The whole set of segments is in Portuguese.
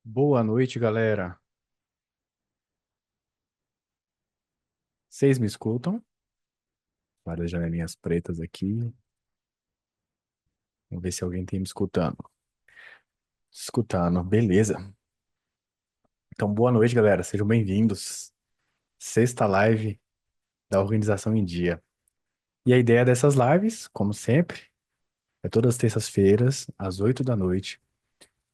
Boa noite, galera. Vocês me escutam? Várias janelinhas pretas aqui. Vamos ver se alguém tem me escutando. Escutando, beleza. Então, boa noite, galera. Sejam bem-vindos. Sexta live da Organização em Dia. E a ideia dessas lives, como sempre, é todas as terças-feiras, às 8 da noite,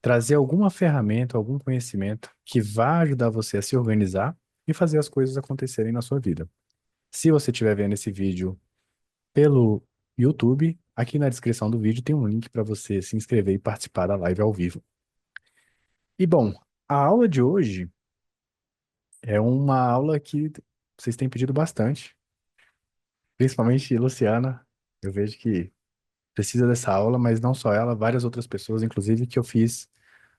trazer alguma ferramenta, algum conhecimento que vá ajudar você a se organizar e fazer as coisas acontecerem na sua vida. Se você estiver vendo esse vídeo pelo YouTube. Aqui na descrição do vídeo tem um link para você se inscrever e participar da live ao vivo. E bom, a aula de hoje é uma aula que vocês têm pedido bastante, principalmente Luciana. Eu vejo que precisa dessa aula, mas não só ela, várias outras pessoas, inclusive que eu fiz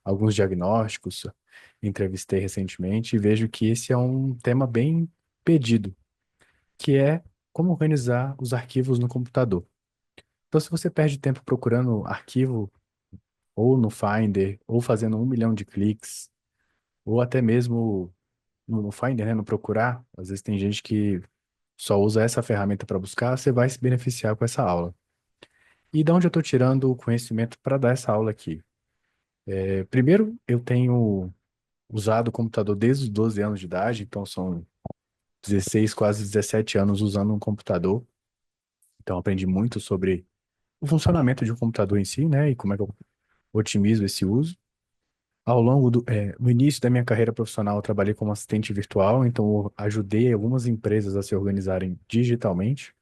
alguns diagnósticos, entrevistei recentemente e vejo que esse é um tema bem pedido, que é como organizar os arquivos no computador. Então, se você perde tempo procurando arquivo ou no Finder, ou fazendo 1 milhão de cliques, ou até mesmo no Finder, né, no procurar. Às vezes tem gente que só usa essa ferramenta para buscar, você vai se beneficiar com essa aula. E de onde eu estou tirando o conhecimento para dar essa aula aqui? Primeiro, eu tenho usado o computador desde os 12 anos de idade, então são 16, quase 17 anos usando um computador. Então aprendi muito sobre o funcionamento de um computador em si, né, e como é que eu otimizo esse uso. No início da minha carreira profissional, eu trabalhei como assistente virtual, então eu ajudei algumas empresas a se organizarem digitalmente.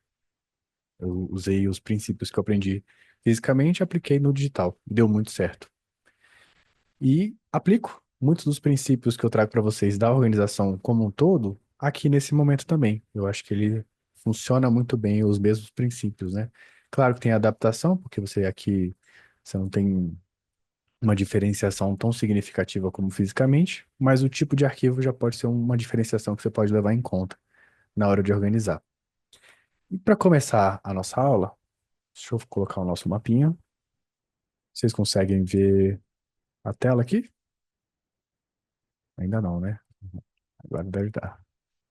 Eu usei os princípios que eu aprendi fisicamente e apliquei no digital. Deu muito certo. E aplico muitos dos princípios que eu trago para vocês da organização como um todo aqui nesse momento também. Eu acho que ele funciona muito bem, os mesmos princípios, né? Claro que tem adaptação, porque você não tem uma diferenciação tão significativa como fisicamente, mas o tipo de arquivo já pode ser uma diferenciação que você pode levar em conta na hora de organizar. E para começar a nossa aula, deixa eu colocar o nosso mapinha. Vocês conseguem ver a tela aqui? Ainda não, né? Agora deve estar.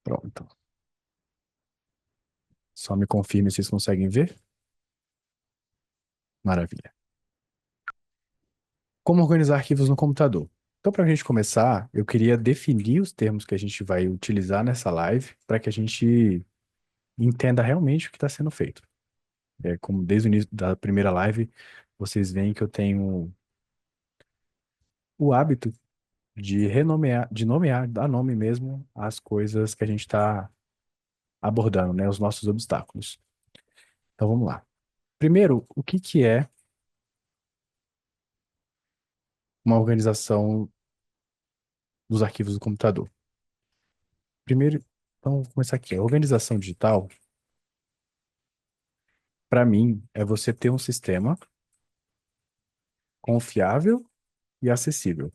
Pronto. Só me confirme se vocês conseguem ver. Maravilha. Como organizar arquivos no computador? Então, para a gente começar, eu queria definir os termos que a gente vai utilizar nessa live para que a gente entenda realmente o que está sendo feito. Como desde o início da primeira live, vocês veem que eu tenho o hábito de renomear, de nomear, dar nome mesmo às coisas que a gente está abordando, né? Os nossos obstáculos. Então vamos lá. Primeiro, o que que é uma organização dos arquivos do computador? Primeiro, então vamos começar aqui. A organização digital, para mim, é você ter um sistema confiável e acessível.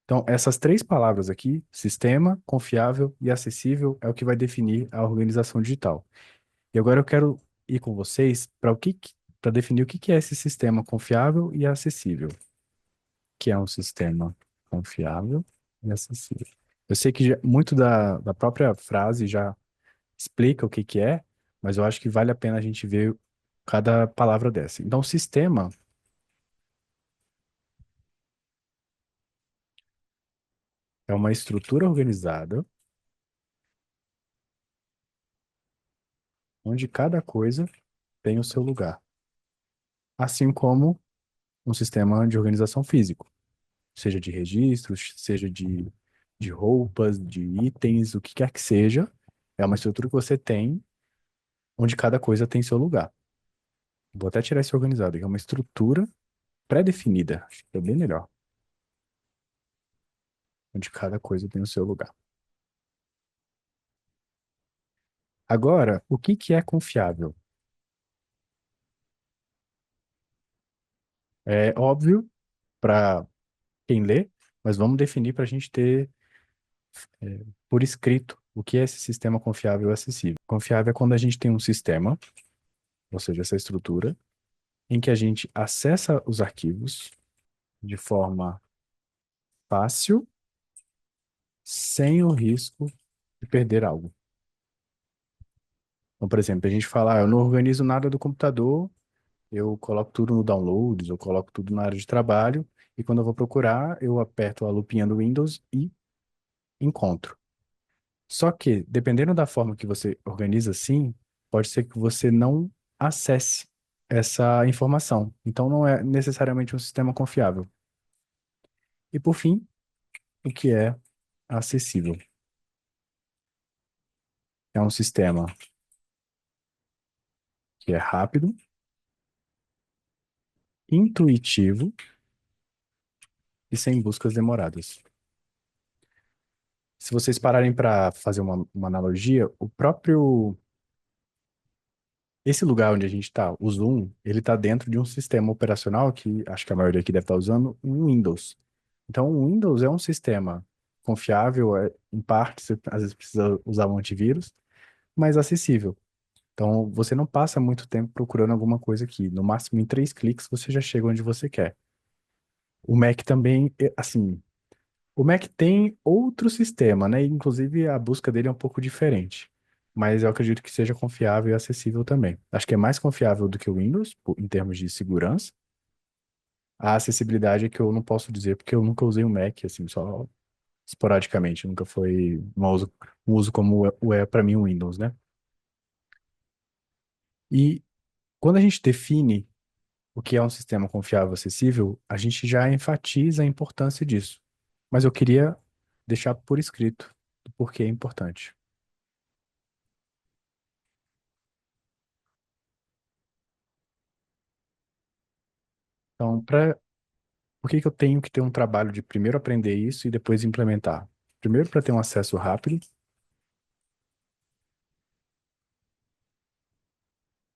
Então, essas três palavras aqui, sistema, confiável e acessível, é o que vai definir a organização digital. E agora eu quero ir com vocês para definir o que que é esse sistema confiável e acessível, que é um sistema confiável e acessível. Eu sei que muito da própria frase já explica o que que é, mas eu acho que vale a pena a gente ver cada palavra dessa. Então, sistema é uma estrutura organizada onde cada coisa tem o seu lugar, assim como um sistema de organização físico, seja de registros, seja de roupas, de itens, o que quer que seja, é uma estrutura que você tem onde cada coisa tem seu lugar. Vou até tirar esse organizado, que é uma estrutura pré-definida, acho que é bem melhor, onde cada coisa tem o seu lugar. Agora, o que que é confiável? É óbvio para quem lê, mas vamos definir para a gente ter por escrito o que é esse sistema confiável e acessível. Confiável é quando a gente tem um sistema, ou seja, essa estrutura, em que a gente acessa os arquivos de forma fácil, sem o risco de perder algo. Então, por exemplo, a gente fala, eu não organizo nada do computador, eu coloco tudo no downloads, eu coloco tudo na área de trabalho, e quando eu vou procurar, eu aperto a lupinha do Windows e encontro. Só que, dependendo da forma que você organiza assim, pode ser que você não acesse essa informação. Então, não é necessariamente um sistema confiável. E, por fim, o que é acessível? É um sistema que é rápido, intuitivo e sem buscas demoradas. Se vocês pararem para fazer uma analogia, o próprio esse lugar onde a gente está, o Zoom, ele está dentro de um sistema operacional que acho que a maioria aqui deve estar usando, um Windows. Então, o Windows é um sistema confiável, em parte, você às vezes precisa usar um antivírus, mas acessível. Então, você não passa muito tempo procurando alguma coisa aqui. No máximo, em 3 cliques, você já chega onde você quer. O Mac também, assim, o Mac tem outro sistema, né? Inclusive, a busca dele é um pouco diferente. Mas eu acredito que seja confiável e acessível também. Acho que é mais confiável do que o Windows, em termos de segurança. A acessibilidade é que eu não posso dizer, porque eu nunca usei um Mac, assim, só esporadicamente. Nunca foi um uso como é para mim o Windows, né? E quando a gente define o que é um sistema confiável e acessível, a gente já enfatiza a importância disso. Mas eu queria deixar por escrito o porquê é importante. Então, por que que eu tenho que ter um trabalho de primeiro aprender isso e depois implementar? Primeiro, para ter um acesso rápido.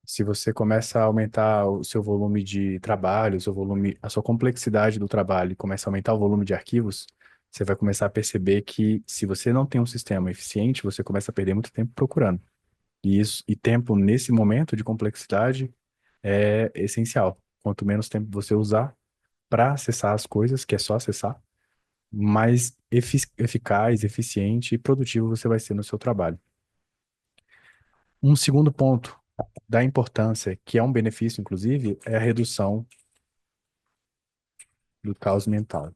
Se você começa a aumentar o seu volume de trabalho, o seu volume, a sua complexidade do trabalho e começa a aumentar o volume de arquivos, você vai começar a perceber que se você não tem um sistema eficiente, você começa a perder muito tempo procurando. E tempo nesse momento de complexidade é essencial. Quanto menos tempo você usar para acessar as coisas, que é só acessar, mais eficaz, eficiente e produtivo você vai ser no seu trabalho. Um segundo ponto da importância, que é um benefício, inclusive, é a redução do caos mental.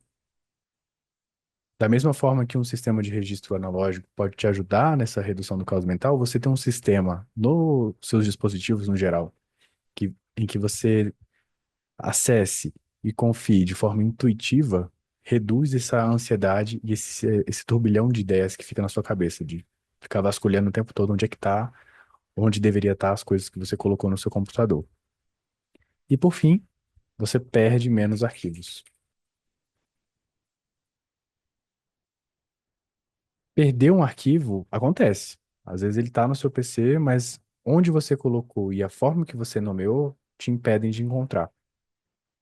Da mesma forma que um sistema de registro analógico pode te ajudar nessa redução do caos mental, você tem um sistema nos seus dispositivos no geral, em que você acesse e confie de forma intuitiva, reduz essa ansiedade e esse turbilhão de ideias que fica na sua cabeça, de ficar vasculhando o tempo todo onde é que está, onde deveria estar as coisas que você colocou no seu computador. E por fim, você perde menos arquivos. Perder um arquivo acontece. Às vezes ele está no seu PC, mas onde você colocou e a forma que você nomeou te impedem de encontrar.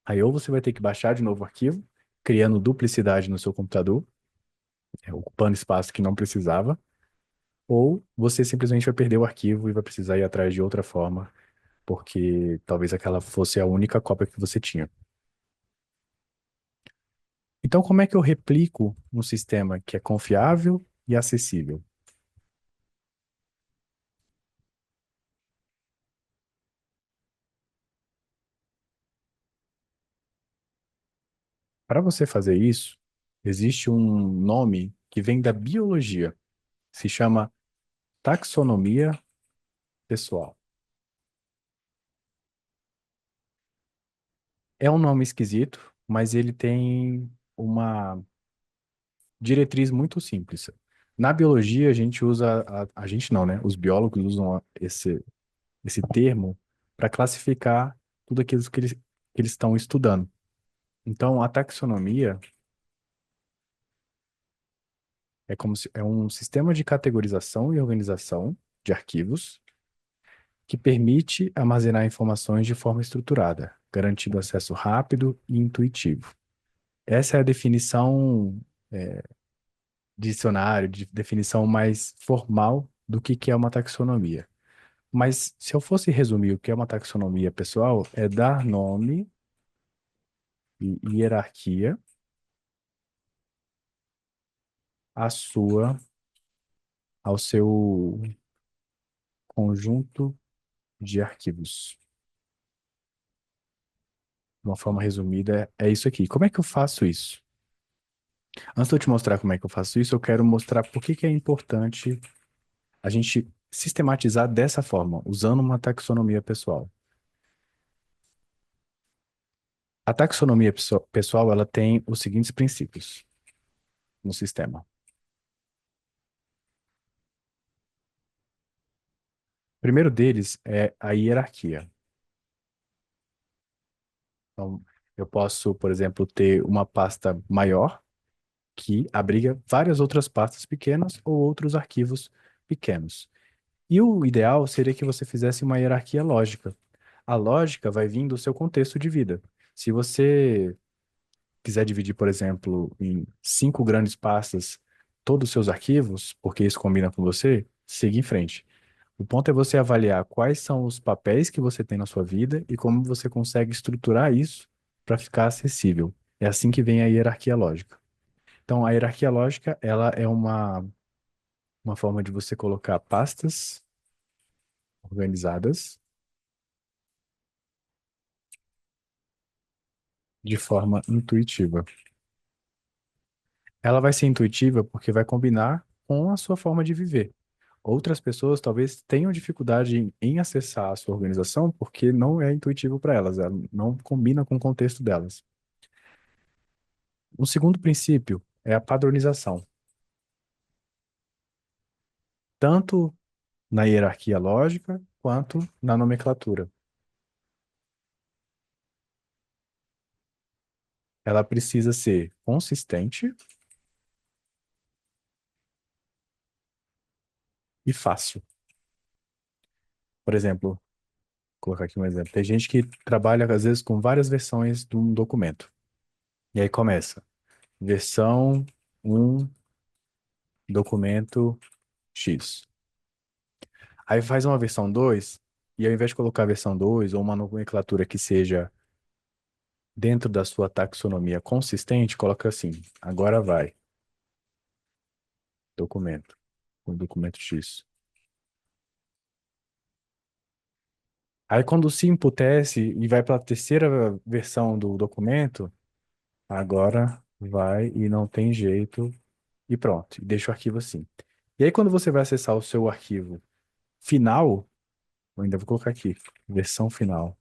Aí ou você vai ter que baixar de novo o arquivo, criando duplicidade no seu computador, ocupando espaço que não precisava, ou você simplesmente vai perder o arquivo e vai precisar ir atrás de outra forma, porque talvez aquela fosse a única cópia que você tinha. Então, como é que eu replico um sistema que é confiável e acessível? Para você fazer isso, existe um nome que vem da biologia, se chama taxonomia pessoal. É um nome esquisito, mas ele tem uma diretriz muito simples. Na biologia, a gente usa, a gente não, né? Os biólogos usam esse termo para classificar tudo aquilo que eles estão estudando. Então, a taxonomia é como se, é um sistema de categorização e organização de arquivos que permite armazenar informações de forma estruturada, garantindo acesso rápido e intuitivo. Essa é a definição dicionário, de definição mais formal do que é uma taxonomia. Mas se eu fosse resumir o que é uma taxonomia pessoal, é dar nome e hierarquia à sua, ao seu conjunto de arquivos. De uma forma resumida, é isso aqui. Como é que eu faço isso? Antes de eu te mostrar como é que eu faço isso, eu quero mostrar por que que é importante a gente sistematizar dessa forma, usando uma taxonomia pessoal. A taxonomia pessoal, ela tem os seguintes princípios no sistema. O primeiro deles é a hierarquia. Então, eu posso, por exemplo, ter uma pasta maior que abriga várias outras pastas pequenas ou outros arquivos pequenos. E o ideal seria que você fizesse uma hierarquia lógica. A lógica vai vir do seu contexto de vida. Se você quiser dividir, por exemplo, em 5 grandes pastas todos os seus arquivos, porque isso combina com você, siga em frente. O ponto é você avaliar quais são os papéis que você tem na sua vida e como você consegue estruturar isso para ficar acessível. É assim que vem a hierarquia lógica. Então, a hierarquia lógica, ela é uma forma de você colocar pastas organizadas de forma intuitiva. Ela vai ser intuitiva porque vai combinar com a sua forma de viver. Outras pessoas talvez tenham dificuldade em acessar a sua organização porque não é intuitivo para elas, ela não combina com o contexto delas. Um segundo princípio é a padronização. Tanto na hierarquia lógica quanto na nomenclatura. Ela precisa ser consistente e fácil. Por exemplo, vou colocar aqui um exemplo. Tem gente que trabalha, às vezes, com várias versões de um documento. E aí começa. Versão um documento X. Aí faz uma versão 2 e ao invés de colocar a versão 2 ou uma nomenclatura que seja dentro da sua taxonomia consistente, coloca assim, agora vai, documento, o documento X. Aí quando se emputece e vai para a terceira versão do documento, agora vai e não tem jeito e pronto, e deixa o arquivo assim. E aí quando você vai acessar o seu arquivo final, eu ainda vou colocar aqui, versão final.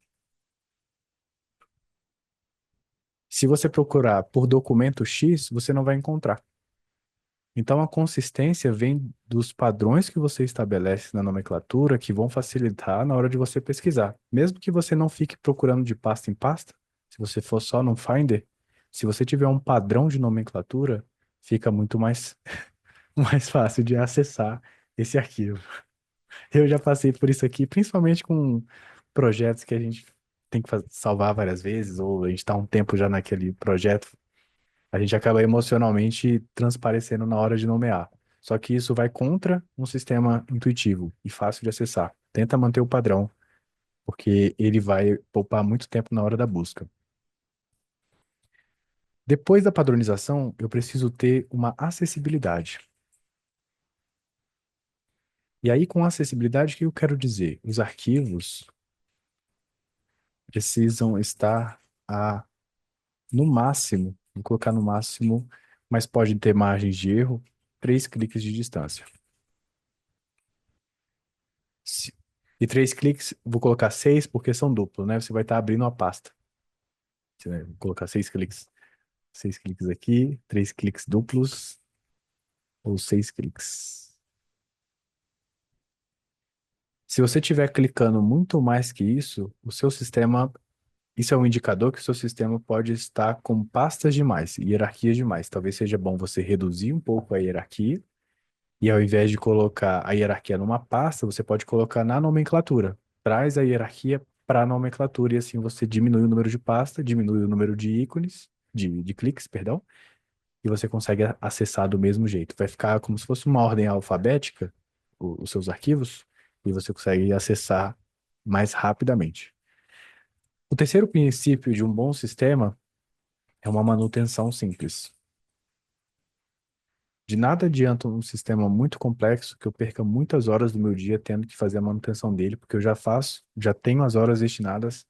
Se você procurar por documento X, você não vai encontrar. Então, a consistência vem dos padrões que você estabelece na nomenclatura que vão facilitar na hora de você pesquisar. Mesmo que você não fique procurando de pasta em pasta, se você for só no Finder, se você tiver um padrão de nomenclatura, fica muito mais, mais fácil de acessar esse arquivo. Eu já passei por isso aqui, principalmente com projetos que a gente tem que salvar várias vezes, ou a gente está um tempo já naquele projeto, a gente acaba emocionalmente transparecendo na hora de nomear. Só que isso vai contra um sistema intuitivo e fácil de acessar. Tenta manter o padrão, porque ele vai poupar muito tempo na hora da busca. Depois da padronização, eu preciso ter uma acessibilidade. E aí, com acessibilidade, o que eu quero dizer? Os arquivos precisam estar no máximo, vou colocar no máximo, mas pode ter margens de erro, 3 cliques de distância. Se- E 3 cliques, vou colocar 6 porque são duplos, né? Você vai estar abrindo uma pasta. Vou colocar 6 cliques. 6 cliques aqui, 3 cliques duplos ou 6 cliques. Se você estiver clicando muito mais que isso, o seu sistema, isso é um indicador que o seu sistema pode estar com pastas demais, hierarquias demais. Talvez seja bom você reduzir um pouco a hierarquia e ao invés de colocar a hierarquia numa pasta, você pode colocar na nomenclatura. Traz a hierarquia para a nomenclatura e assim você diminui o número de pasta, diminui o número de ícones, de cliques, perdão, e você consegue acessar do mesmo jeito. Vai ficar como se fosse uma ordem alfabética, os seus arquivos, e você consegue acessar mais rapidamente. O terceiro princípio de um bom sistema é uma manutenção simples. De nada adianta um sistema muito complexo que eu perca muitas horas do meu dia tendo que fazer a manutenção dele, porque eu já faço, já tenho as horas destinadas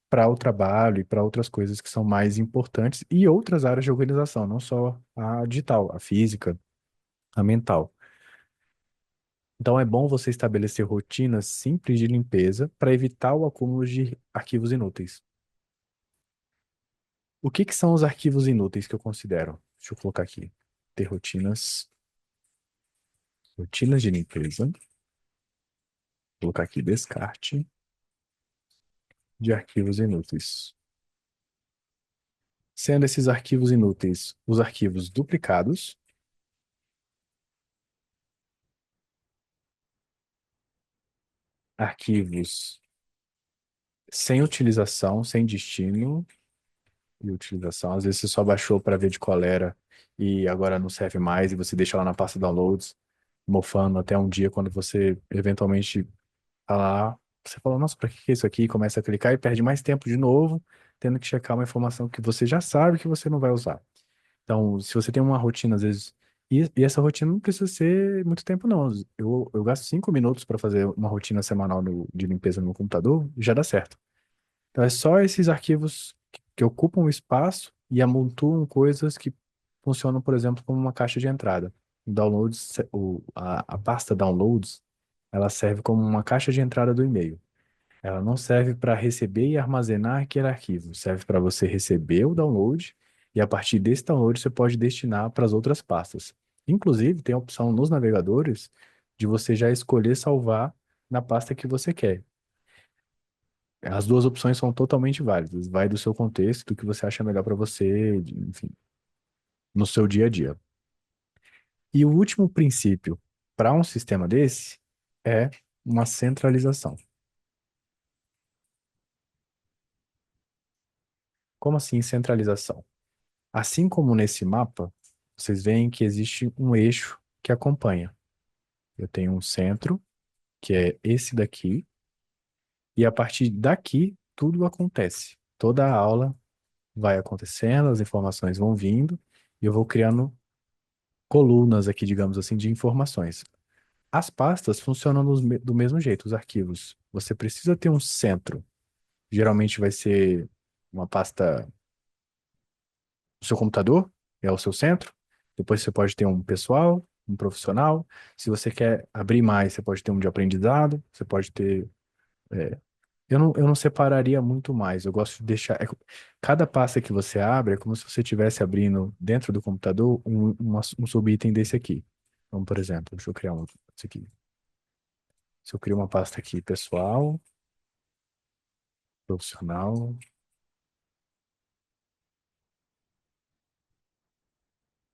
para o trabalho e para outras coisas que são mais importantes e outras áreas de organização, não só a digital, a física, a mental. Então é bom você estabelecer rotinas simples de limpeza para evitar o acúmulo de arquivos inúteis. O que que são os arquivos inúteis que eu considero? Deixa eu colocar aqui. Ter rotinas de limpeza. Vou colocar aqui descarte de arquivos inúteis. Sendo esses arquivos inúteis os arquivos duplicados, arquivos sem utilização, sem destino e utilização. Às vezes você só baixou para ver de qual era e agora não serve mais e você deixa lá na pasta downloads, mofando até um dia quando você eventualmente tá lá, você fala, nossa, para que que é isso aqui? E começa a clicar e perde mais tempo de novo, tendo que checar uma informação que você já sabe que você não vai usar. Então, se você tem uma rotina, às vezes. E essa rotina não precisa ser muito tempo, não. Eu gasto 5 minutos para fazer uma rotina semanal de limpeza no meu computador, e já dá certo. Então, é só esses arquivos que ocupam espaço e amontoam coisas que funcionam, por exemplo, como uma caixa de entrada. O Downloads, a pasta Downloads, ela serve como uma caixa de entrada do e-mail. Ela não serve para receber e armazenar aquele arquivo. Serve para você receber o download e a partir desse download você pode destinar para as outras pastas. Inclusive, tem a opção nos navegadores de você já escolher salvar na pasta que você quer. As duas opções são totalmente válidas. Vai do seu contexto, do que você acha melhor para você, enfim, no seu dia a dia. E o último princípio para um sistema desse é uma centralização. Como assim centralização? Assim como nesse mapa, vocês veem que existe um eixo que acompanha. Eu tenho um centro, que é esse daqui, e a partir daqui tudo acontece. Toda a aula vai acontecendo, as informações vão vindo, e eu vou criando colunas aqui, digamos assim, de informações. As pastas funcionam do mesmo jeito, os arquivos. Você precisa ter um centro. Geralmente vai ser uma pasta o seu computador, é o seu centro. Depois você pode ter um pessoal, um profissional. Se você quer abrir mais, você pode ter um de aprendizado, você pode ter. é, eu não separaria muito mais. Eu gosto de deixar. Cada pasta que você abre é como se você estivesse abrindo dentro do computador um subitem desse aqui. Então, por exemplo, deixa eu criar um. Esse aqui. Se eu crio uma pasta aqui, pessoal, profissional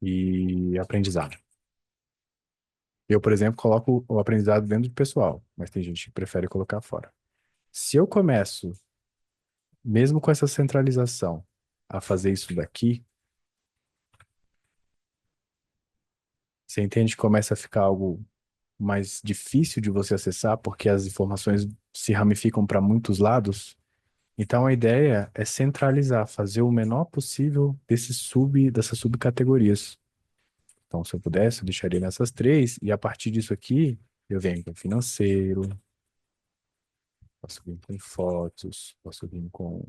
e aprendizado. Eu, por exemplo, coloco o aprendizado dentro do pessoal, mas tem gente que prefere colocar fora. Se eu começo, mesmo com essa centralização, a fazer isso daqui, você entende que começa a ficar algo mais difícil de você acessar, porque as informações se ramificam para muitos lados? Então a ideia é centralizar, fazer o menor possível dessas subcategorias. Então, se eu pudesse, eu deixaria nessas três, e a partir disso aqui, eu venho com financeiro, posso vir com fotos, posso vir com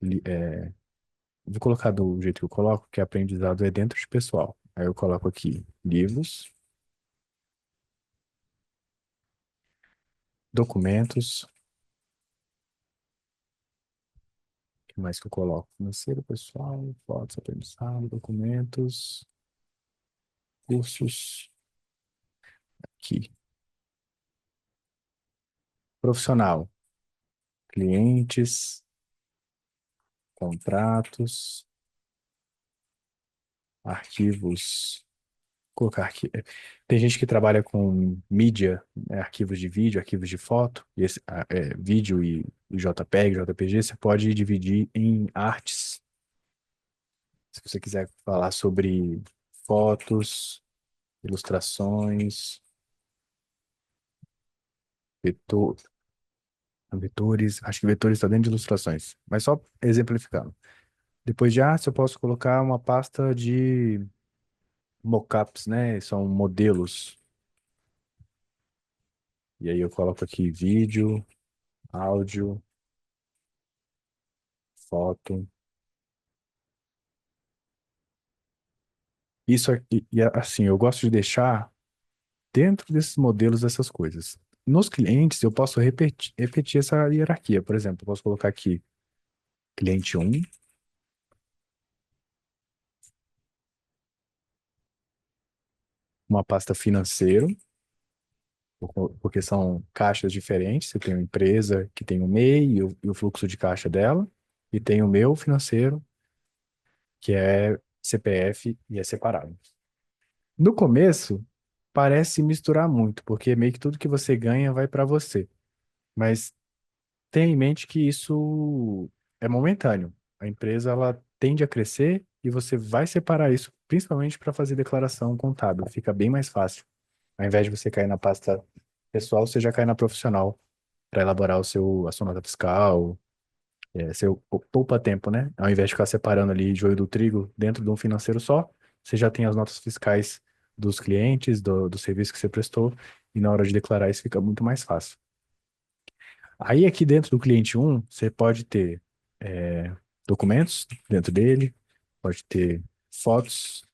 vou colocar do jeito que eu coloco, que aprendizado é dentro de pessoal. Aí eu coloco aqui livros, documentos, o que mais que eu coloco? Financeiro, pessoal, fotos, aprendizado, documentos, cursos, aqui. Profissional, clientes, contratos, arquivos. Colocar aqui. Tem gente que trabalha com mídia, né, arquivos de vídeo, arquivos de foto, e vídeo e JPEG, JPG, você pode dividir em artes. Se você quiser falar sobre fotos, ilustrações, vetor, vetores, acho que vetores está dentro de ilustrações, mas só exemplificando. Depois de artes, eu posso colocar uma pasta de mockups, né? São modelos. E aí eu coloco aqui vídeo, áudio, foto. Isso aqui, assim, eu gosto de deixar dentro desses modelos essas coisas. Nos clientes, eu posso repetir essa hierarquia. Por exemplo, eu posso colocar aqui cliente um, uma pasta financeiro, porque são caixas diferentes. Você tem uma empresa que tem o MEI e o fluxo de caixa dela, e tem o meu financeiro, que é CPF e é separado. No começo, parece misturar muito, porque meio que tudo que você ganha vai para você. Mas tenha em mente que isso é momentâneo. A empresa ela tende a crescer e você vai separar isso, principalmente para fazer declaração contábil. Fica bem mais fácil. Ao invés de você cair na pasta pessoal, você já cai na profissional para elaborar a sua nota fiscal. Você poupa tempo, né? Ao invés de ficar separando ali joio do trigo dentro de um financeiro só, você já tem as notas fiscais dos clientes, do serviço que você prestou, e na hora de declarar isso fica muito mais fácil. Aí aqui dentro do cliente um você pode ter documentos dentro dele, pode ter fotos,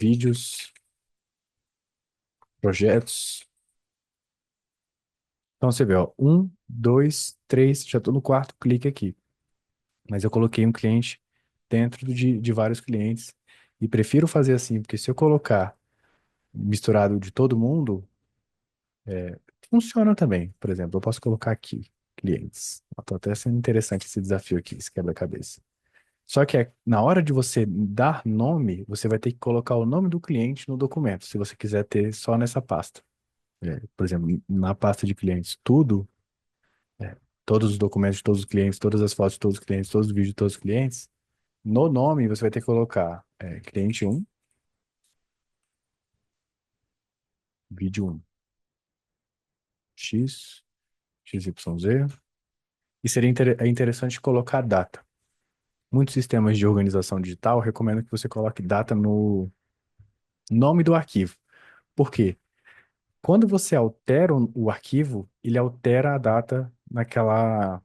vídeos, projetos. Então você vê, ó, um, dois, três, já estou no quarto clique aqui. Mas eu coloquei um cliente dentro de vários clientes e prefiro fazer assim, porque se eu colocar misturado de todo mundo, funciona também. Por exemplo, eu posso colocar aqui clientes. Estou até sendo interessante esse desafio aqui, esse quebra-cabeça. Só que na hora de você dar nome, você vai ter que colocar o nome do cliente no documento, se você quiser ter só nessa pasta. Por exemplo, na pasta de clientes, tudo, é, todos os documentos de todos os clientes, todas as fotos de todos os clientes, todos os vídeos de todos os clientes, no nome você vai ter que colocar cliente um, vídeo um, X, XYZ. E seria interessante colocar data. Muitos sistemas de organização digital recomendam que você coloque data no nome do arquivo. Por quê? Quando você altera o arquivo, ele altera a data naquela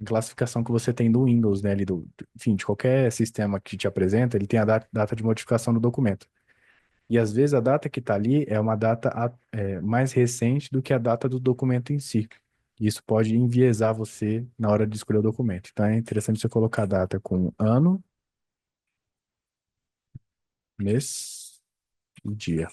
classificação que você tem do Windows, né? Ali enfim, de qualquer sistema que te apresenta, ele tem a data de modificação do documento. E às vezes a data que está ali é uma data mais recente do que a data do documento em si. Isso pode enviesar você na hora de escolher o documento. Então é interessante você colocar a data com ano, mês e dia.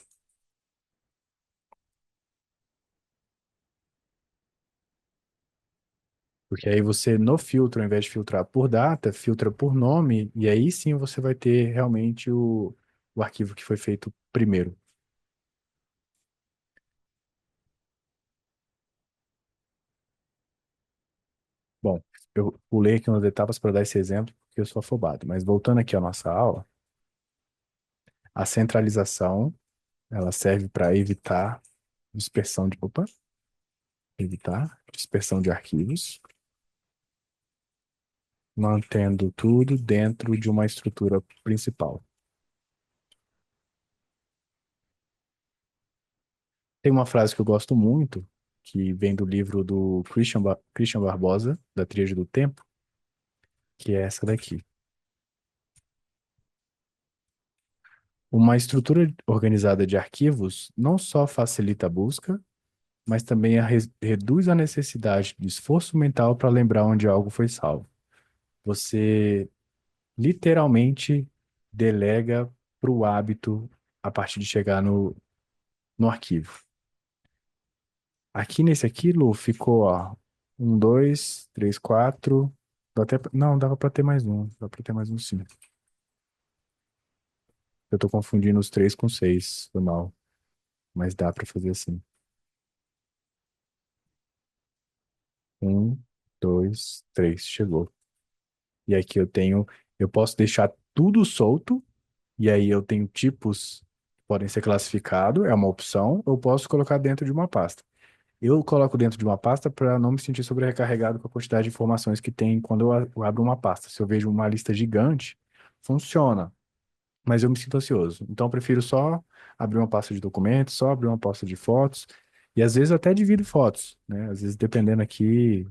Porque aí você, no filtro, ao invés de filtrar por data, filtra por nome, e aí sim você vai ter realmente o arquivo que foi feito primeiro. Bom, eu pulei aqui umas etapas para dar esse exemplo, porque eu sou afobado. Mas voltando aqui à nossa aula, a centralização, ela serve para evitar dispersão de arquivos, mantendo tudo dentro de uma estrutura principal. Tem uma frase que eu gosto muito, que vem do livro do Christian Barbosa, da Tríade do Tempo, que é essa daqui. Uma estrutura organizada de arquivos não só facilita a busca, mas também reduz a necessidade de esforço mental para lembrar onde algo foi salvo. Você literalmente delega para o hábito a partir de chegar no arquivo. Aqui nesse aqui, Lu, ficou, ó, um, dois, três, quatro. Não, dava para ter mais um. Dá para ter mais um, sim. Eu tô confundindo os três com seis, foi mal. Mas dá para fazer assim. Um, dois, três, chegou. E aqui eu posso deixar tudo solto, e aí eu tenho tipos que podem ser classificados, é uma opção, eu posso colocar dentro de uma pasta. Eu coloco dentro de uma pasta para não me sentir sobrecarregado com a quantidade de informações que tem quando eu abro uma pasta. Se eu vejo uma lista gigante, funciona. mas eu me sinto ansioso. Então, eu prefiro só abrir uma pasta de documentos, só abrir uma pasta de fotos, e às vezes eu até divido fotos, né? Às vezes, dependendo aqui,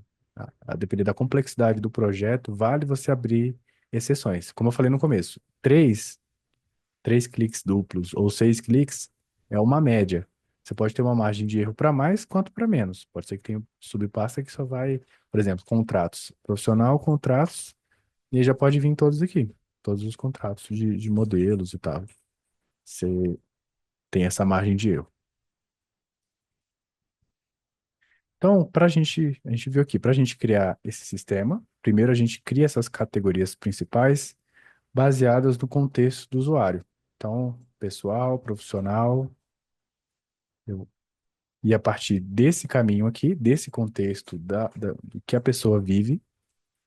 a depender da complexidade do projeto, vale você abrir exceções. Como eu falei no começo, três cliques duplos ou 6 cliques é uma média. Você pode ter uma margem de erro para mais quanto para menos. Pode ser que tenha subpasta que só vai, por exemplo, contratos. Profissional, contratos, e aí já pode vir todos aqui. Todos os contratos de modelos e tal. Você tem essa margem de erro. Então, a gente viu aqui, para a gente criar esse sistema, primeiro a gente cria essas categorias principais baseadas no contexto do usuário. Então, pessoal, profissional, eu e a partir desse caminho aqui, desse contexto do que a pessoa vive,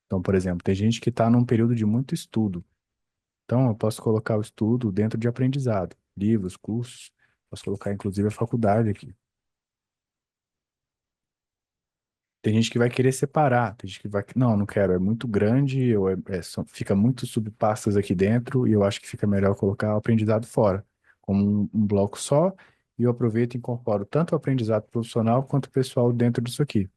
então, por exemplo, tem gente que está num período de muito estudo. Então, eu posso colocar o estudo dentro de aprendizado, livros, cursos, posso colocar inclusive a faculdade aqui. Tem gente que vai querer separar, tem gente que vai, não, não quero, é muito grande, ou fica muito subpastas aqui dentro, e eu acho que fica melhor colocar o aprendizado fora, como um bloco só, e eu aproveito e incorporo tanto o aprendizado profissional quanto o pessoal dentro disso aqui.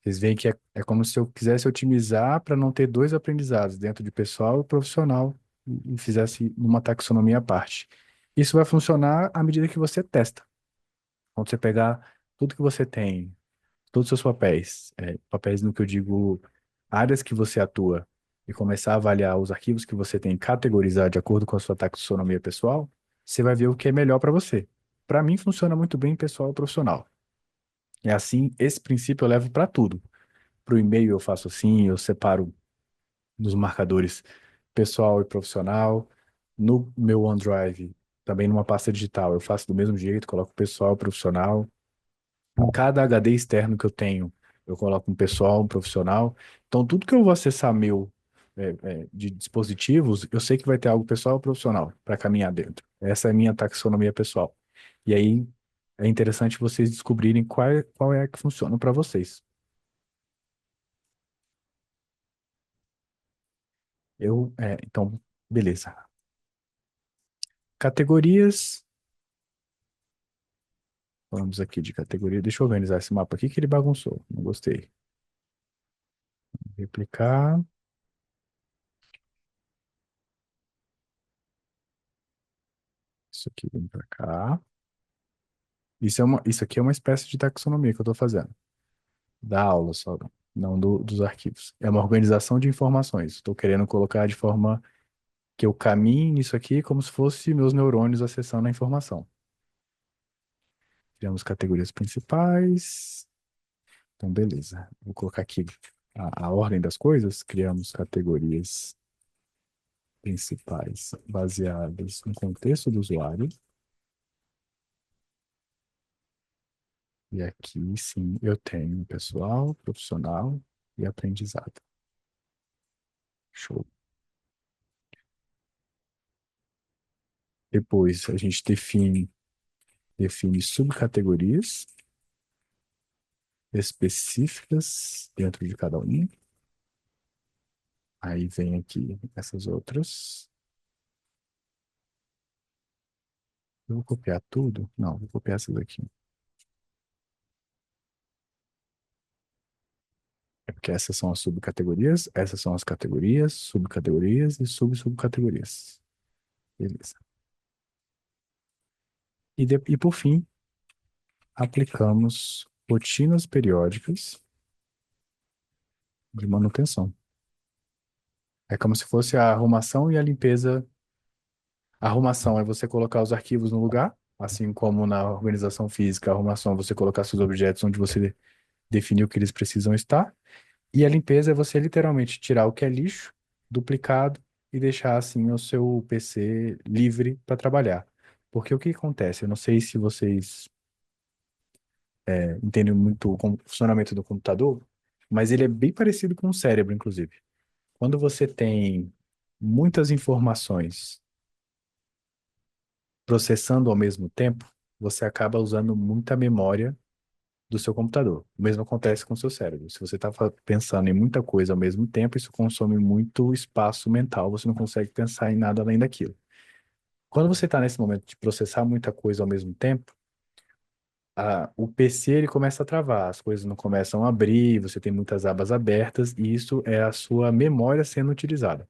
Vocês veem que é como se eu quisesse otimizar para não ter dois aprendizados, dentro de pessoal e profissional, e fizesse uma taxonomia à parte. Isso vai funcionar à medida que você testa. Quando você pegar tudo que você tem, todos os seus papéis, papéis no que eu digo, áreas que você atua, e começar a avaliar os arquivos que você tem, categorizar de acordo com a sua taxonomia pessoal, você vai ver o que é melhor para você. Para mim, funciona muito bem pessoal e profissional. É assim, esse princípio eu levo para tudo. Para o e-mail eu faço assim, eu separo nos marcadores pessoal e profissional. No meu OneDrive, também numa pasta digital, eu faço do mesmo jeito, coloco pessoal e profissional. Em cada HD externo que eu tenho, eu coloco um pessoal, um profissional. Então, tudo que eu vou acessar meu de dispositivos, eu sei que vai ter algo pessoal ou profissional para caminhar dentro. Essa é a minha taxonomia pessoal. E aí é interessante vocês descobrirem qual é a que funciona para vocês. Então, beleza. Categorias. Vamos aqui de categoria. Deixa eu organizar esse mapa aqui que ele bagunçou. Não gostei. Replicar. Isso aqui vem para cá. Isso aqui é uma espécie de taxonomia que eu estou fazendo. Da aula só, não dos arquivos. É uma organização de informações. Estou querendo colocar de forma que eu caminhe nisso aqui como se fosse meus neurônios acessando a informação. Criamos categorias principais. Então, beleza. Vou colocar aqui a ordem das coisas. Criamos categorias principais baseadas no contexto do usuário. E aqui, sim, eu tenho pessoal, profissional e aprendizado. Show. Depois, a gente define subcategorias específicas dentro de cada um. Aí vem aqui essas outras. Eu vou copiar tudo? Não, vou copiar essas aqui. É porque essas são as subcategorias, essas são as categorias, subcategorias e subcategorias. Beleza. E por fim, aplicamos rotinas periódicas de manutenção. É como se fosse a arrumação e a limpeza. A arrumação é você colocar os arquivos no lugar, assim como na organização física, a arrumação é você colocar seus objetos onde você definiu que eles precisam estar. E a limpeza é você literalmente tirar o que é lixo, duplicado, e deixar assim o seu PC livre para trabalhar. Porque o que acontece? Eu não sei se vocês entendem muito o funcionamento do computador, mas ele é bem parecido com o cérebro, inclusive. Quando você tem muitas informações processando ao mesmo tempo, você acaba usando muita memória do seu computador. O mesmo acontece com o seu cérebro. Se você está pensando em muita coisa ao mesmo tempo, isso consome muito espaço mental, você não consegue pensar em nada além daquilo. Quando você está nesse momento de processar muita coisa ao mesmo tempo, o PC ele começa a travar, as coisas não começam a abrir, você tem muitas abas abertas, e isso é a sua memória sendo utilizada.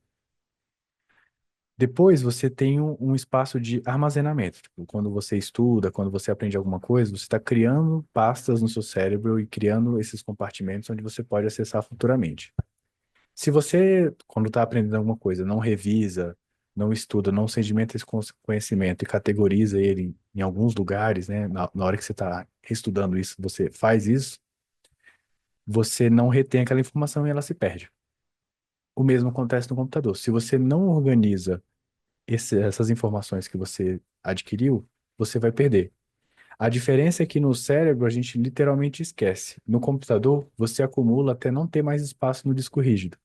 Depois você tem um espaço de armazenamento. Tipo, quando você estuda, quando você aprende alguma coisa, você está criando pastas no seu cérebro e criando esses compartimentos onde você pode acessar futuramente. Se você, quando está aprendendo alguma coisa, não revisa, não estuda, não sedimenta esse conhecimento e categoriza ele em alguns lugares, né? Na hora que você está estudando isso, você faz isso, você não retém aquela informação e ela se perde. O mesmo acontece no computador. Se você não organiza essas informações que você adquiriu, você vai perder. A diferença é que no cérebro a gente literalmente esquece. No computador, você acumula até não ter mais espaço no disco rígido.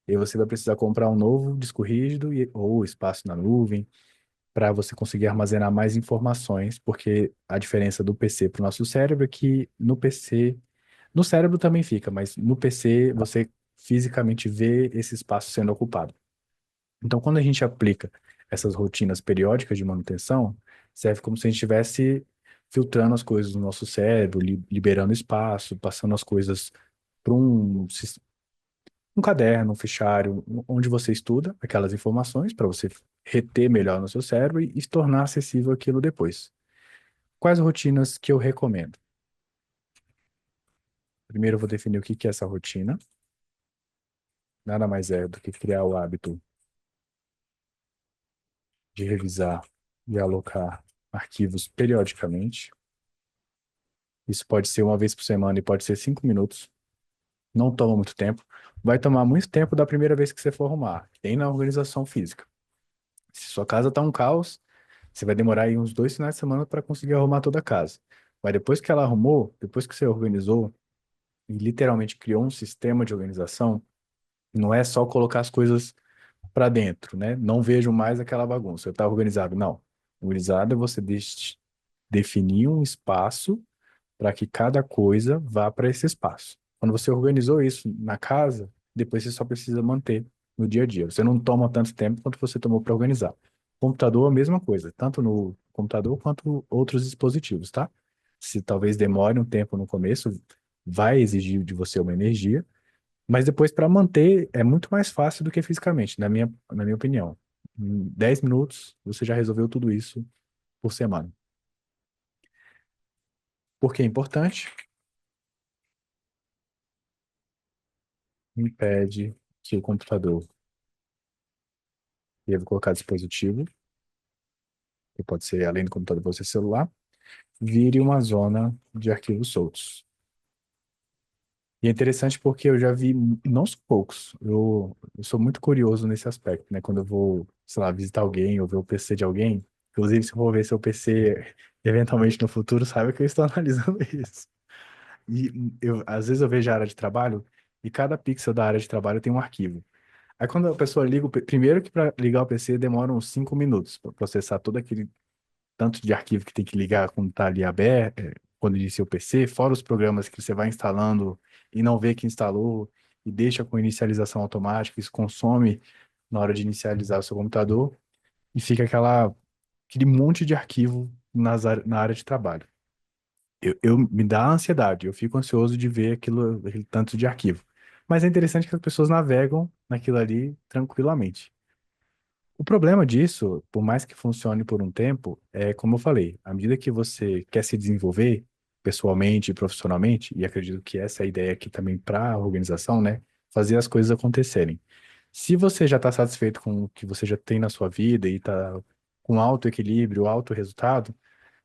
E aí você vai precisar comprar um novo disco rígido ou espaço na nuvem para você conseguir armazenar mais informações, porque a diferença do PC para o nosso cérebro é que no PC, no cérebro também fica, mas no PC você fisicamente vê esse espaço sendo ocupado. Então, quando a gente aplica essas rotinas periódicas de manutenção, serve como se a gente estivesse filtrando as coisas no nosso cérebro, liberando espaço, passando as coisas para um caderno, um fichário, onde você estuda aquelas informações para você reter melhor no seu cérebro e se tornar acessível aquilo depois. Quais rotinas que eu recomendo? Primeiro, eu vou definir o que que é essa rotina. Nada mais é do que criar o hábito de revisar e alocar arquivos periodicamente. Isso pode ser uma vez por semana e pode ser 5 minutos. Não toma muito tempo. Vai tomar muito tempo da primeira vez que você for arrumar, tem na organização física. Se sua casa está um caos, você vai demorar aí uns 2 finais de semana para conseguir arrumar toda a casa. Mas depois que ela arrumou, depois que você organizou e literalmente criou um sistema de organização, não é só colocar as coisas para dentro, né? Não vejo mais aquela bagunça. Está organizado? Não. Organizado é você definir um espaço para que cada coisa vá para esse espaço. Quando você organizou isso na casa, depois você só precisa manter no dia a dia. Você não toma tanto tempo quanto você tomou para organizar. Computador, a mesma coisa, tanto no computador quanto outros dispositivos, tá? Se talvez demore um tempo no começo, vai exigir de você uma energia, mas depois para manter é muito mais fácil do que fisicamente, na minha opinião. Em 10 minutos você já resolveu tudo isso por semana. Por que é importante? Impede que o computador, e eu vou colocar dispositivo, que pode ser além do computador, pode ser celular, vire uma zona de arquivos soltos. E é interessante porque eu já vi, não são poucos, eu sou muito curioso nesse aspecto, né? Quando eu vou, sei lá, visitar alguém ou ver o PC de alguém, inclusive se eu for ver seu PC eventualmente no futuro, saiba que eu estou analisando isso. E às vezes eu vejo a área de trabalho e cada pixel da área de trabalho tem um arquivo. Aí quando a pessoa liga, primeiro que para ligar o PC demora uns 5 minutos para processar todo aquele tanto de arquivo que tem que ligar quando está ali aberto, quando inicia o PC, fora os programas que você vai instalando e não vê que instalou e deixa com inicialização automática, isso consome na hora de inicializar o seu computador e fica aquele monte de arquivo na área de trabalho. Me dá ansiedade, eu fico ansioso de ver aquele tanto de arquivo. Mas é interessante que as pessoas navegam naquilo ali tranquilamente. O problema disso, por mais que funcione por um tempo, é como eu falei, à medida que você quer se desenvolver pessoalmente e profissionalmente, e acredito que essa é a ideia aqui também para a organização, né? Fazer as coisas acontecerem. Se você já está satisfeito com o que você já tem na sua vida e está com alto equilíbrio, alto resultado,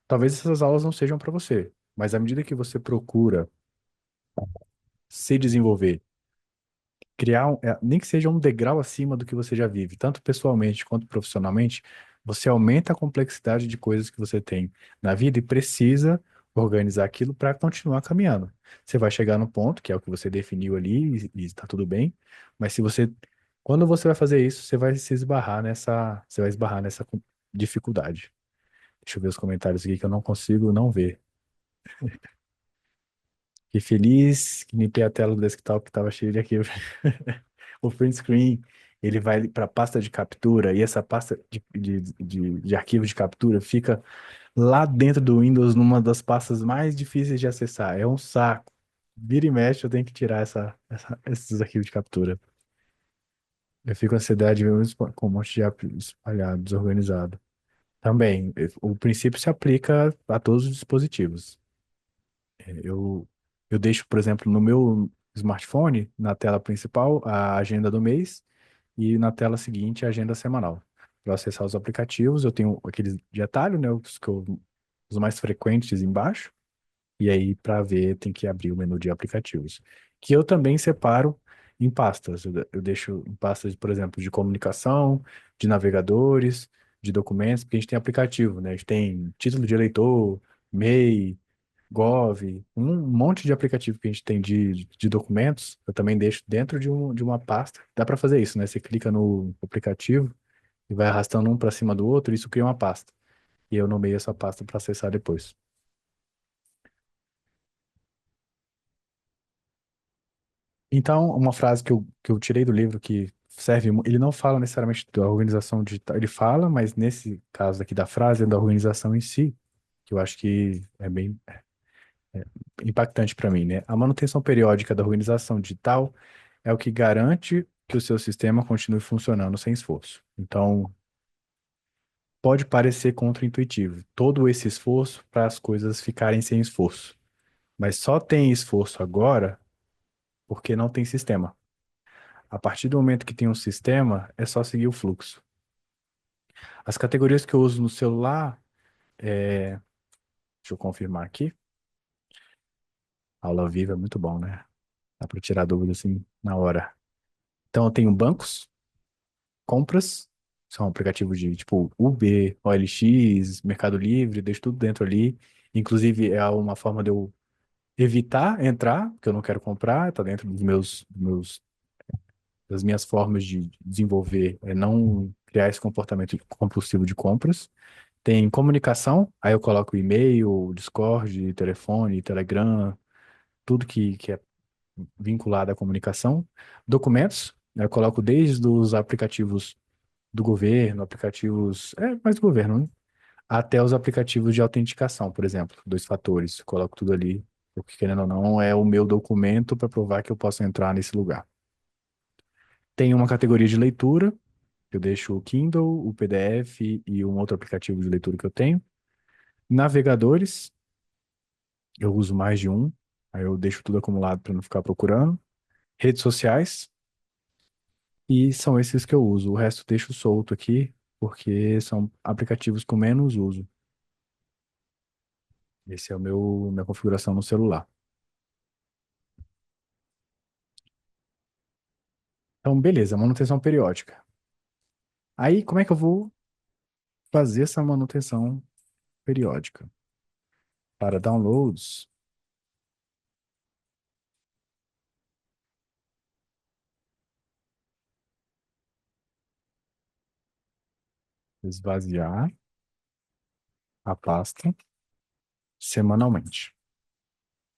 talvez essas aulas não sejam para você. Mas à medida que você procura se desenvolver, criar, nem que seja um degrau acima do que você já vive, tanto pessoalmente quanto profissionalmente, você aumenta a complexidade de coisas que você tem na vida e precisa organizar aquilo para continuar caminhando. Você vai chegar no ponto, que é o que você definiu ali, e está tudo bem, mas quando você vai fazer isso, você vai esbarrar nessa dificuldade. Deixa eu ver os comentários aqui que eu não consigo não ver. Fiquei feliz que limpei a tela do desktop que estava cheia de arquivo. O print screen, ele vai para a pasta de captura e essa pasta de arquivo de captura fica lá dentro do Windows, numa das pastas mais difíceis de acessar. É um saco. Vira e mexe, eu tenho que tirar esses arquivos de captura. Eu fico com ansiedade mesmo com um monte de app espalhado, desorganizado. Também, o princípio se aplica a todos os dispositivos. Eu, eu deixo, por exemplo, no meu smartphone, na tela principal, a agenda do mês e na tela seguinte a agenda semanal. Para acessar os aplicativos, eu tenho aqueles de atalho, né, os mais frequentes embaixo, e aí para ver tem que abrir o menu de aplicativos, que eu também separo em pastas. Eu deixo em pastas, por exemplo, de comunicação, de navegadores, de documentos, porque a gente tem aplicativo, né? A gente tem título de eleitor, MEI, Gov, um monte de aplicativo que a gente tem de documentos, eu também deixo dentro de uma pasta. Dá para fazer isso, né? Você clica no aplicativo e vai arrastando um para cima do outro, e isso cria uma pasta. E eu nomeio essa pasta para acessar depois. Então, uma frase que eu tirei do livro que serve, ele não fala necessariamente da organização digital, ele fala, mas nesse caso aqui da frase é da organização em si, que eu acho que é bem impactante para mim, né? A manutenção periódica da organização digital é o que garante que o seu sistema continue funcionando sem esforço. Então, pode parecer contraintuitivo, todo esse esforço para as coisas ficarem sem esforço, mas só tem esforço agora porque não tem sistema. A partir do momento que tem um sistema, é só seguir o fluxo. As categorias que eu uso no celular, deixa eu confirmar aqui. Aula viva é muito bom, né? Dá para tirar dúvida assim na hora. Então, eu tenho bancos, compras, são aplicativos de tipo Uber, OLX, Mercado Livre, deixo tudo dentro ali. Inclusive, é uma forma de eu evitar entrar, porque eu não quero comprar, tá dentro das minhas formas de desenvolver, é não criar esse comportamento compulsivo de compras. Tem comunicação, aí eu coloco e-mail, Discord, telefone, Telegram, tudo que é vinculado à comunicação. Documentos, né, eu coloco desde os aplicativos do governo, aplicativos, mais do governo, né? Até os aplicativos de autenticação, por exemplo, dois fatores, coloco tudo ali, porque querendo ou não, é o meu documento para provar que eu posso entrar nesse lugar. Tem uma categoria de leitura, eu deixo o Kindle, o PDF e um outro aplicativo de leitura que eu tenho. Navegadores, eu uso mais de um, aí eu deixo tudo acumulado para não ficar procurando. Redes sociais, e são esses que eu uso. O resto eu deixo solto aqui, porque são aplicativos com menos uso. Esse é o minha configuração no celular. Então, beleza, manutenção periódica. Aí, como é que eu vou fazer essa manutenção periódica? Para downloads, esvaziar a pasta semanalmente.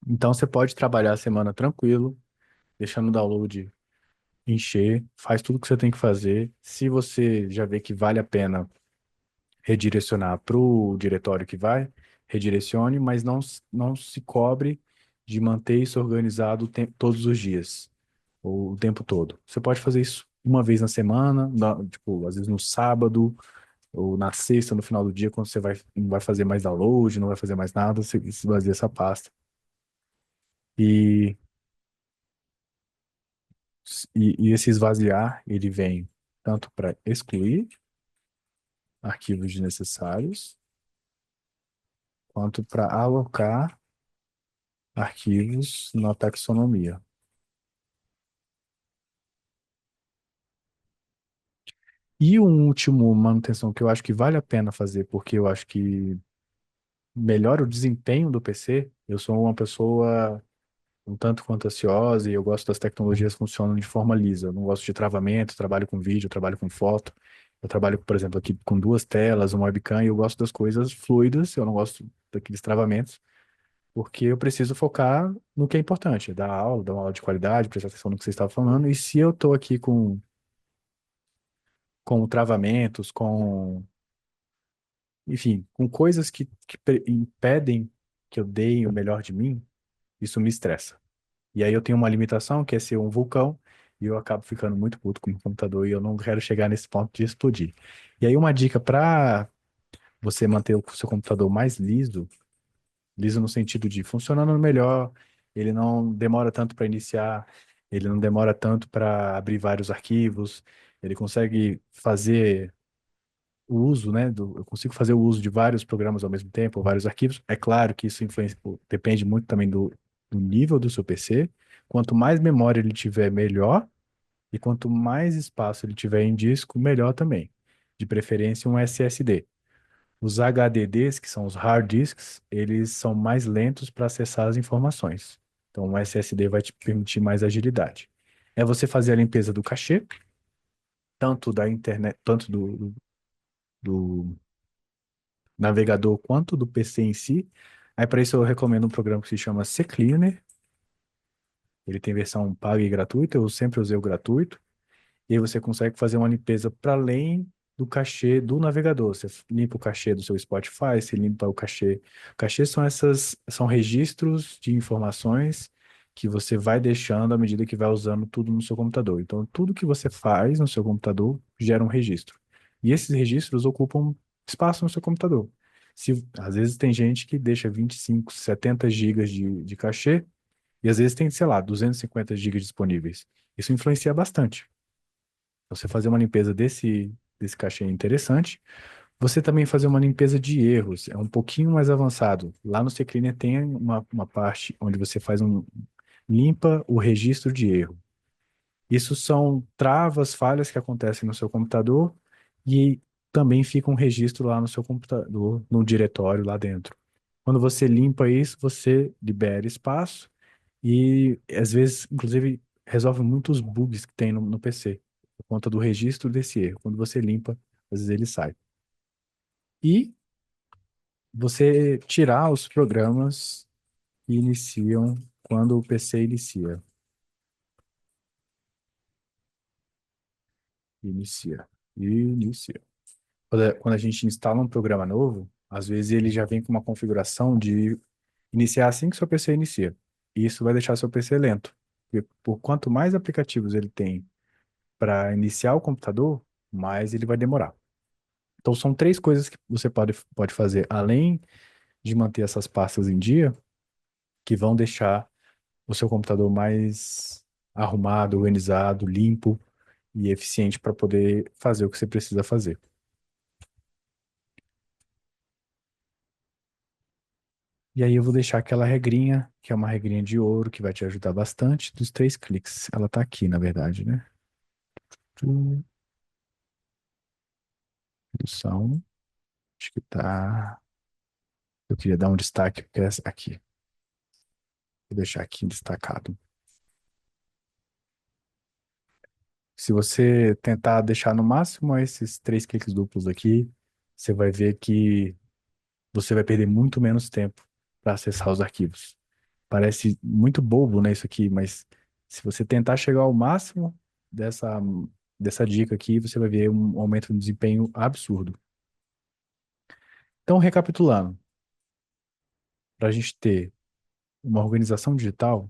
Então, você pode trabalhar a semana tranquilo, deixando o download encher, faz tudo que você tem que fazer. Se você já vê que vale a pena redirecionar para o diretório que vai, redirecione, mas não se cobre de manter isso organizado todos os dias, ou o tempo todo. Você pode fazer isso uma vez na semana, tipo, às vezes no sábado, ou na sexta, no final do dia, quando você não vai fazer mais download, não vai fazer mais nada, você esvazia essa pasta. E, e esse esvaziar, ele vem tanto para excluir arquivos desnecessários, quanto para alocar arquivos na taxonomia. E um último manutenção que eu acho que vale a pena fazer, porque eu acho que melhora o desempenho do PC. Eu sou uma pessoa um tanto quanto ansiosa e eu gosto das tecnologias que funcionam de forma lisa. Eu não gosto de travamento, trabalho com vídeo, trabalho com foto. Eu trabalho, por exemplo, aqui com duas telas, uma webcam, e eu gosto das coisas fluidas, eu não gosto daqueles travamentos. porque eu preciso focar no que é importante, dar uma aula de qualidade, prestar atenção no que você estava falando, e se eu estou aqui com travamentos, enfim, com coisas que impedem que eu dê o melhor de mim, isso me estressa. E aí eu tenho uma limitação, que é ser um vulcão, e eu acabo ficando muito puto com o meu computador, e eu não quero chegar nesse ponto de explodir. E aí uma dica para você manter o seu computador mais liso, liso no sentido de funcionando melhor, ele não demora tanto para iniciar, ele não demora tanto para abrir vários arquivos, ele consegue fazer o uso, né, eu consigo fazer o uso de vários programas ao mesmo tempo, vários arquivos. É claro que isso depende muito também do nível do seu PC. Quanto mais memória ele tiver, melhor, e quanto mais espaço ele tiver em disco, melhor também. De preferência, um SSD. Os HDDs, que são os hard disks, eles são mais lentos para acessar as informações. Então, o SSD vai te permitir mais agilidade. É você fazer a limpeza do cachê, tanto da internet, tanto do navegador quanto do PC em si. Aí, para isso, eu recomendo um programa que se chama CCleaner. Ele tem versão paga e gratuita, eu sempre usei o gratuito. E aí você consegue fazer uma limpeza para além do cachê do navegador. Você limpa o cachê do seu Spotify, você limpa o cachê. Cachê são registros de informações que você vai deixando à medida que vai usando tudo no seu computador. Então, tudo que você faz no seu computador gera um registro. E esses registros ocupam espaço no seu computador. Às vezes tem gente que deixa 25, 70 gigas de cachê, e às vezes tem, sei lá, 250 gigas disponíveis. Isso influencia bastante. Você fazer uma limpeza desse cachê é interessante. Você também fazer uma limpeza de erros é um pouquinho mais avançado. Lá no CCleaner tem uma parte onde você limpa o registro de erro. Isso são travas, falhas que acontecem no seu computador e também fica um registro lá no seu computador, no diretório lá dentro. Quando você limpa isso, você libera espaço e às vezes, inclusive, resolve muitos bugs que tem no PC, por conta do registro desse erro. Quando você limpa, às vezes ele sai. E você tirar os programas que iniciam quando o PC inicia. Inicia. Inicia. Quando a gente instala um programa novo, às vezes ele já vem com uma configuração de iniciar assim que seu PC inicia. E isso vai deixar seu PC lento. Porque por quanto mais aplicativos ele tem para iniciar o computador, mais ele vai demorar. Então, são três coisas que você pode fazer, além de manter essas pastas em dia, que vão deixar o seu computador mais arrumado, organizado, limpo e eficiente para poder fazer o que você precisa fazer. E aí eu vou deixar aquela regrinha, que é uma regrinha de ouro, que vai te ajudar bastante, dos 3 cliques. Ela tá aqui, na verdade, né? Produção, acho que tá. Eu queria dar um destaque, porque é essa aqui. Vou deixar aqui destacado. Se você tentar deixar no máximo esses 3 cliques duplos aqui, você vai ver que você vai perder muito menos tempo para acessar os arquivos. Parece muito bobo, né, isso aqui, mas se você tentar chegar ao máximo dessa, dessa dica aqui, você vai ver um aumento de desempenho absurdo. Então, recapitulando, para a gente ter uma organização digital,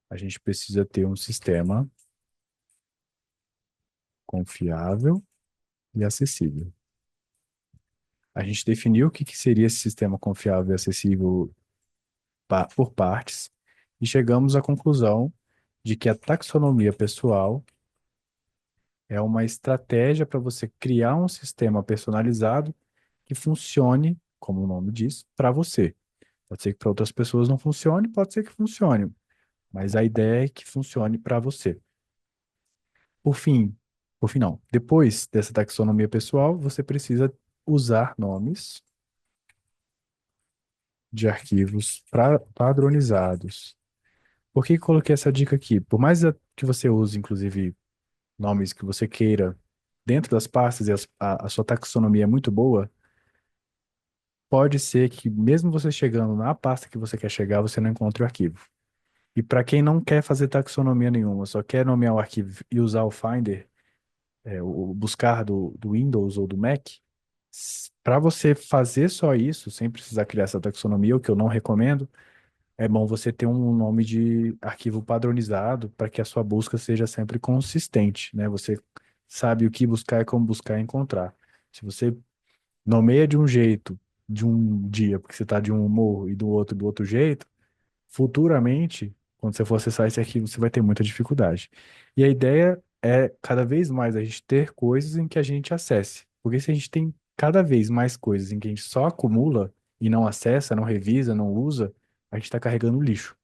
a gente precisa ter um sistema confiável e acessível. A gente definiu o que seria esse sistema confiável e acessível por partes e chegamos à conclusão de que a taxonomia pessoal é uma estratégia para você criar um sistema personalizado que funcione, como o nome diz, para você. Pode ser que para outras pessoas não funcione, pode ser que funcione, mas a ideia é que funcione para você. Por fim, por fim não, depois dessa taxonomia pessoal, você precisa usar nomes de arquivos padronizados. Por que coloquei essa dica aqui? Por mais que você use, inclusive, nomes que você queira dentro das pastas e a sua taxonomia é muito boa, pode ser que mesmo você chegando na pasta que você quer chegar, você não encontre o arquivo. E para quem não quer fazer taxonomia nenhuma, só quer nomear o arquivo e usar o Finder, o buscar do Windows ou do Mac, para você fazer só isso, sem precisar criar essa taxonomia, o que eu não recomendo, é bom você ter um nome de arquivo padronizado para que a sua busca seja sempre consistente, né? Você sabe o que buscar e como buscar e encontrar. Se você nomeia de um jeito, de um dia, porque você está de um humor, e do outro jeito, futuramente, quando você for acessar esse arquivo, você vai ter muita dificuldade. E a ideia é cada vez mais a gente ter coisas em que a gente acesse. Porque se a gente tem cada vez mais coisas em que a gente só acumula e não acessa, não revisa, não usa, a gente está carregando lixo.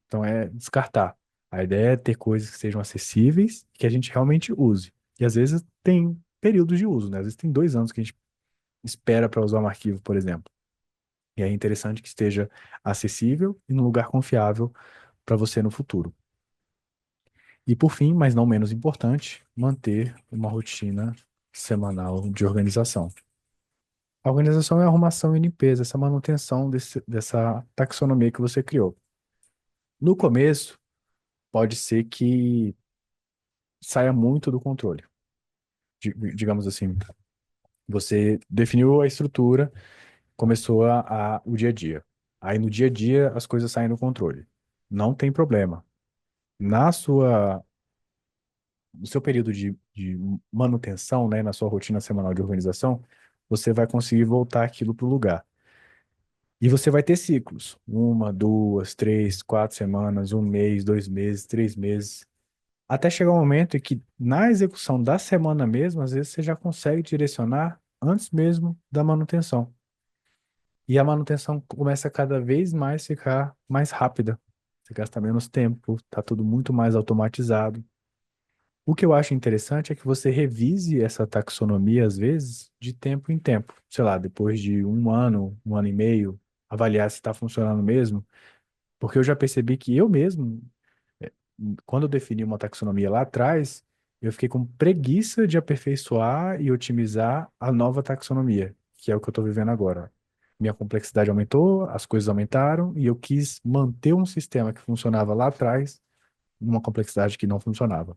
Então é descartar. A ideia é ter coisas que sejam acessíveis, que a gente realmente use. E às vezes tem períodos de uso, né? Às vezes tem 2 anos que a gente espera para usar um arquivo, por exemplo. E é interessante que esteja acessível e num lugar confiável para você no futuro. E por fim, mas não menos importante, manter uma rotina semanal de organização. A organização é a arrumação e limpeza, essa manutenção dessa taxonomia que você criou. No começo, pode ser que saia muito do controle. Digamos assim, você definiu a estrutura, começou o dia a dia. Aí no dia a dia as coisas saem do controle. Não tem problema. Na sua no seu período de manutenção, né, na sua rotina semanal de organização, você vai conseguir voltar aquilo para o lugar. E você vai ter ciclos, 1, 2, 3, 4 semanas, 1 mês, 2 meses, 3 meses, até chegar um momento em que na execução da semana mesmo, às vezes você já consegue direcionar antes mesmo da manutenção. E a manutenção começa a cada vez mais ficar mais rápida. Você gasta menos tempo, está tudo muito mais automatizado. O que eu acho interessante é que você revise essa taxonomia, às vezes, de tempo em tempo. Sei lá, depois de 1 ano, 1 ano e meio, avaliar se está funcionando mesmo. Porque eu já percebi que eu mesmo, eh, quando eu defini uma taxonomia lá atrás, eu fiquei com preguiça de aperfeiçoar e otimizar a nova taxonomia, que é o que eu estou vivendo agora. Minha complexidade aumentou, as coisas aumentaram, e eu quis manter um sistema que funcionava lá atrás, numa complexidade que não funcionava.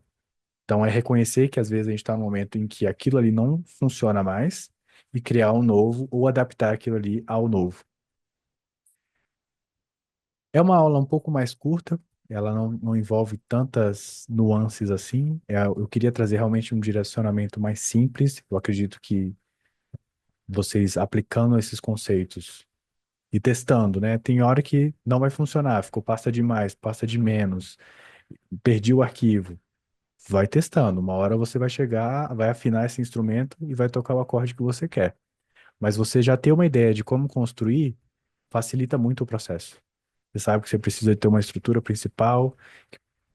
Então, é reconhecer que às vezes a gente está num momento em que aquilo ali não funciona mais e criar um novo ou adaptar aquilo ali ao novo. É uma aula um pouco mais curta, ela não envolve tantas nuances assim. Eu queria trazer realmente um direcionamento mais simples. Eu acredito que vocês aplicando esses conceitos e testando, né? Tem hora que não vai funcionar, ficou pasta demais, pasta de menos, perdi o arquivo. Vai testando. Uma hora você vai chegar, vai afinar esse instrumento e vai tocar o acorde que você quer. Mas você já ter uma ideia de como construir facilita muito o processo. Você sabe que você precisa ter uma estrutura principal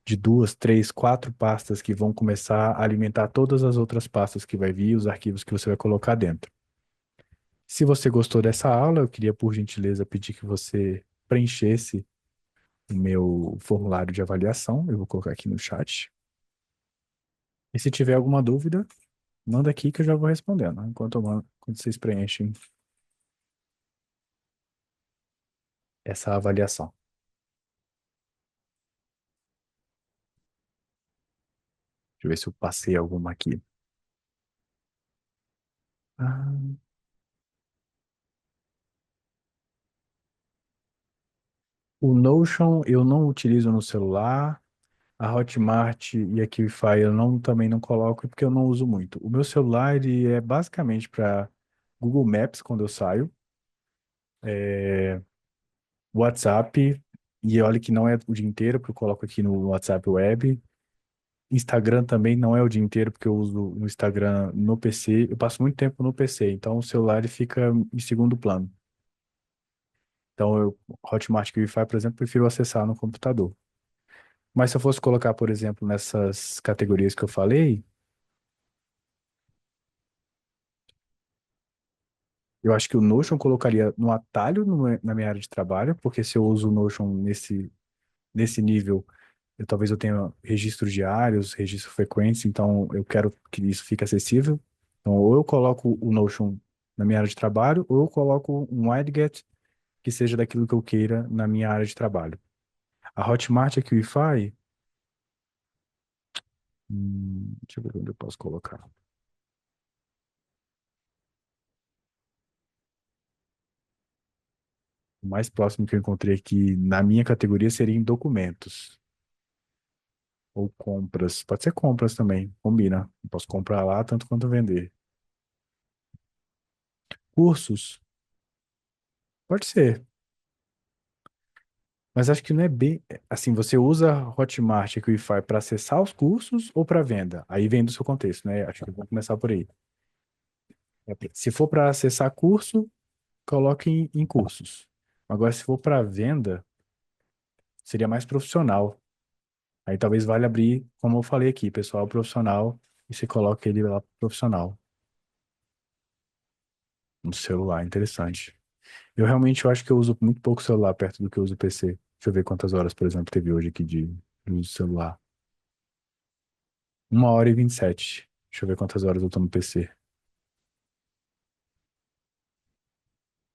de 2, 3, 4 pastas que vão começar a alimentar todas as outras pastas que vai vir, os arquivos que você vai colocar dentro. Se você gostou dessa aula, eu queria, por gentileza, pedir que você preenchesse o meu formulário de avaliação. Eu vou colocar aqui no chat. E se tiver alguma dúvida, manda aqui que eu já vou respondendo, né? Enquanto vocês preenchem essa avaliação. Deixa eu ver se eu passei alguma aqui. Ah, o Notion eu não utilizo no celular. A Hotmart e a Qlify eu também não coloco porque eu não uso muito. O meu celular ele é basicamente para Google Maps quando eu saio, WhatsApp, e olha que não é o dia inteiro, porque eu coloco aqui no WhatsApp Web. Instagram também não é o dia inteiro, porque eu uso o Instagram no PC. Eu passo muito tempo no PC, então o celular ele fica em segundo plano. Então, Hotmart e Wi-Fi, por exemplo, eu prefiro acessar no computador. Mas se eu fosse colocar, por exemplo, nessas categorias que eu falei, eu acho que o Notion eu colocaria no atalho na minha área de trabalho, porque se eu uso o Notion nesse nível, talvez eu tenha registros diários, registros frequentes, então eu quero que isso fique acessível. Então, ou eu coloco o Notion na minha área de trabalho, ou eu coloco um widget que seja daquilo que eu queira na minha área de trabalho. A Hotmart aqui, o Wi-Fi, deixa eu ver onde eu posso colocar. O mais próximo que eu encontrei aqui na minha categoria seria em documentos ou compras. Pode ser compras também, combina. Eu posso comprar lá tanto quanto vender. Cursos, pode ser. Mas acho que não é bem assim. Você usa Hotmart e Wi-Fi para acessar os cursos ou para venda? Aí vem do seu contexto, né? Acho que vou começar por aí. Se for para acessar curso, coloque em cursos. Agora, se for para venda, seria mais profissional. Aí talvez valha abrir, como eu falei aqui, pessoal profissional, e você coloca ele lá profissional no celular. Interessante. Eu acho que eu uso muito pouco celular perto do que eu uso PC. Deixa eu ver quantas horas, por exemplo, teve hoje aqui de uso do celular. 1h27. Deixa eu ver quantas horas eu tô no PC.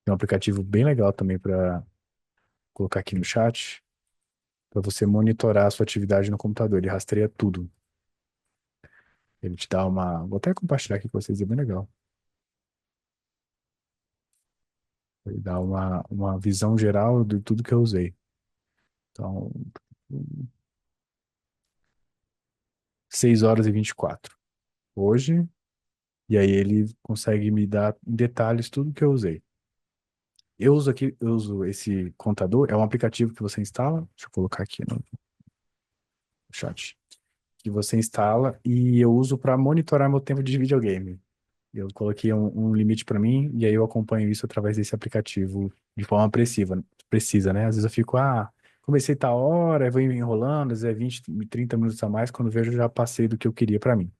Tem um aplicativo bem legal também para colocar aqui no chat, para você monitorar a sua atividade no computador. Ele rastreia tudo. Ele te dá uma. Vou até compartilhar aqui com vocês, é bem legal. Ele dá uma visão geral de tudo que eu usei. Então, 6h24 hoje. E aí ele consegue me dar em detalhes tudo que eu usei. Eu uso esse contador, é um aplicativo que você instala. Deixa eu colocar aqui no chat. Que você instala e eu uso para monitorar meu tempo de videogame. Eu coloquei um limite para mim e aí eu acompanho isso através desse aplicativo de forma precisa, né? Às vezes eu fico, comecei tal hora, aí vou enrolando, às vezes é 20, 30 minutos a mais, quando vejo eu já passei do que eu queria para mim.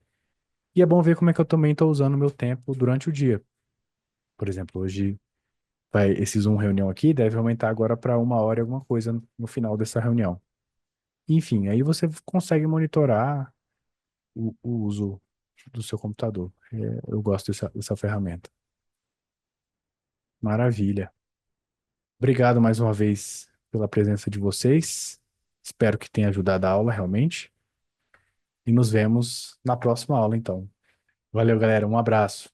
E é bom ver como é que eu também estou usando o meu tempo durante o dia. Por exemplo, hoje esse Zoom reunião aqui deve aumentar agora para 1h e alguma coisa no final dessa reunião. Enfim, aí você consegue monitorar o uso do seu computador. Eu gosto dessa ferramenta. Maravilha. Obrigado mais uma vez pela presença de vocês. Espero que tenha ajudado a aula realmente. E nos vemos na próxima aula, então. Valeu, galera. Um abraço.